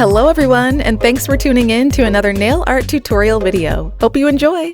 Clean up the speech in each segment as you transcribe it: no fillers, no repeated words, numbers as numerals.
Hello everyone, and thanks for tuning in to another nail art tutorial video. Hope you enjoy!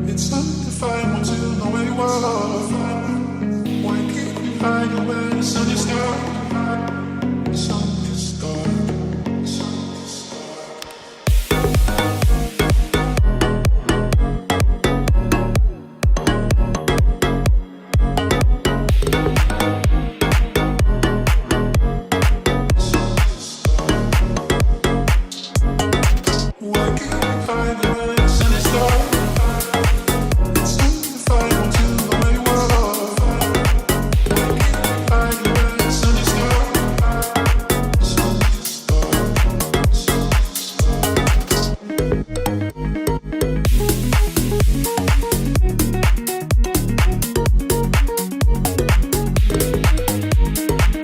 It's undefined once you know where you are. Why can't you hide it when the sun is dark? Sun is dark. Sun is dark. Why can't you hide it when the sun is dark? It's undefined once you know where you are. Why can't you hide it when the sun is dark? Sun is dark. Sun is dark.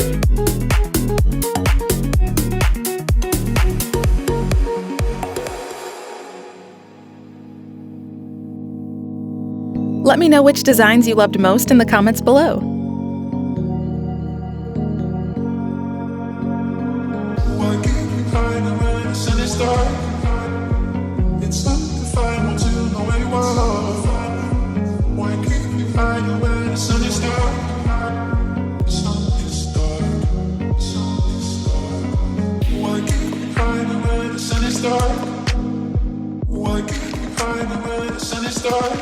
Let me know which designs you loved most in the comments below. Why can't you hide it when the sun is dark? It's undefined once you know where you are. Why can't you hide it when the sun is dark? Sun is dark. Sun is dark. Why can't you hide it when the sun is dark? Why can't you hide it when the sun is dark?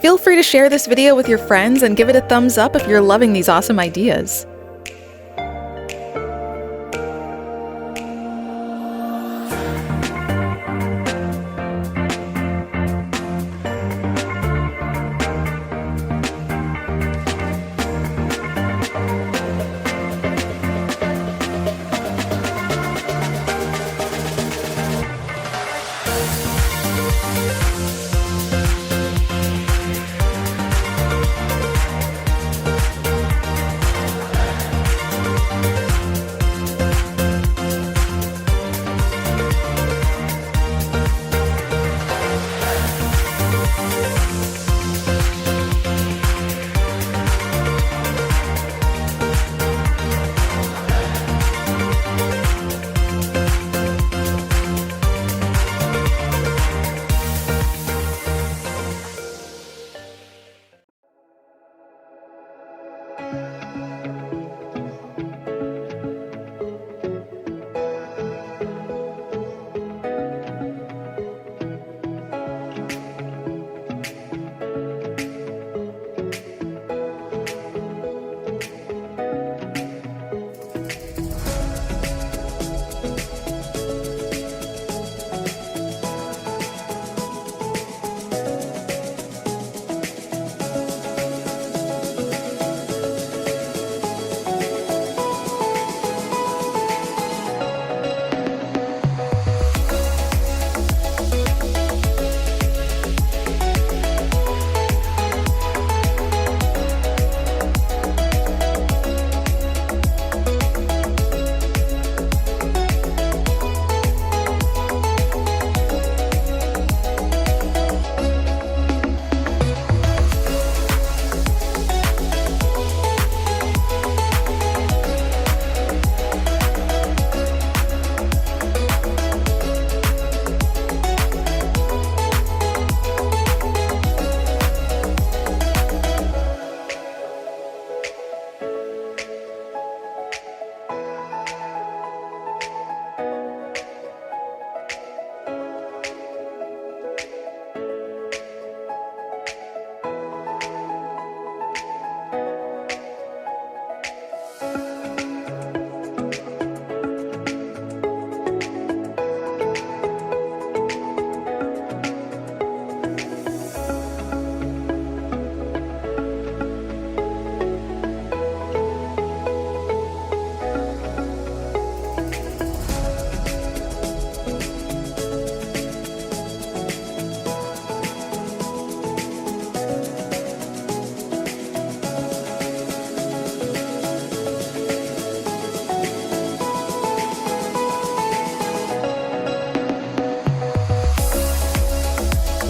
Feel free to share this video with your friends and give it a thumbs up if you're loving these awesome ideas.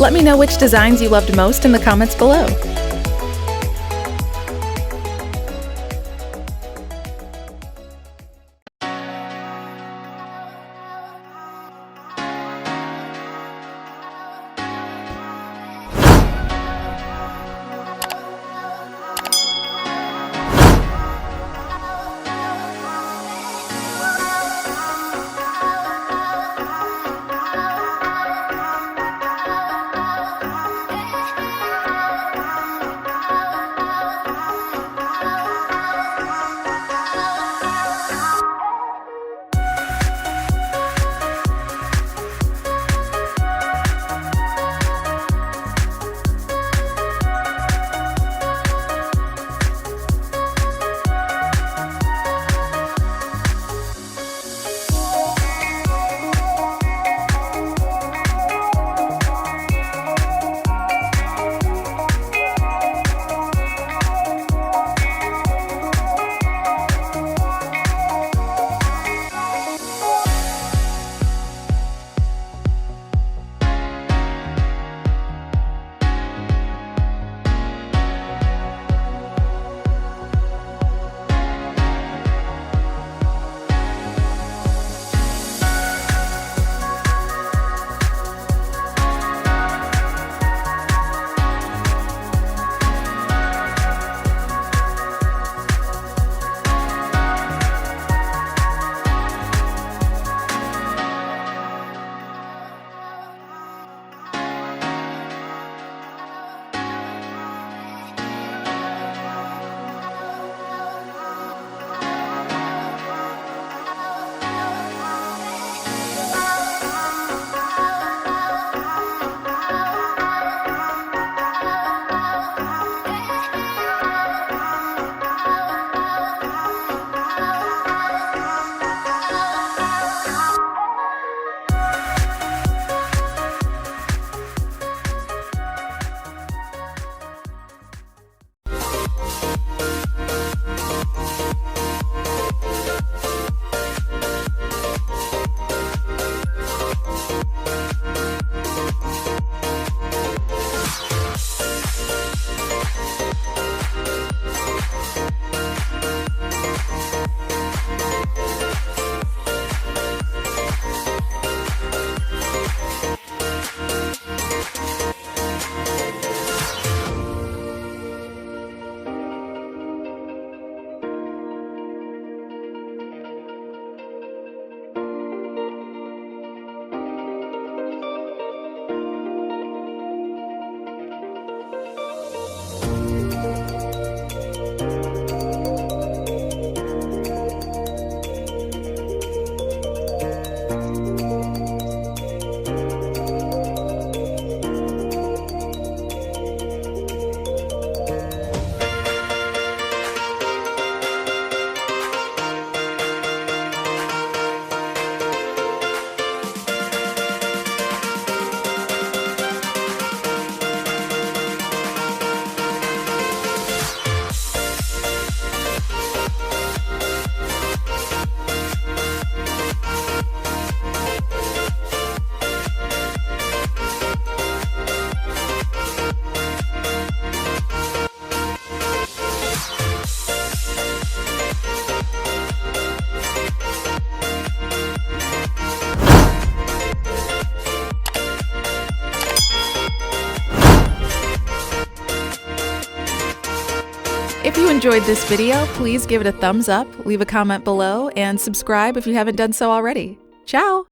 Let me know which designs you loved most in the comments below. enjoyed this video, please give it a thumbs up, leave a comment below, and subscribe if you haven't done so already. Ciao!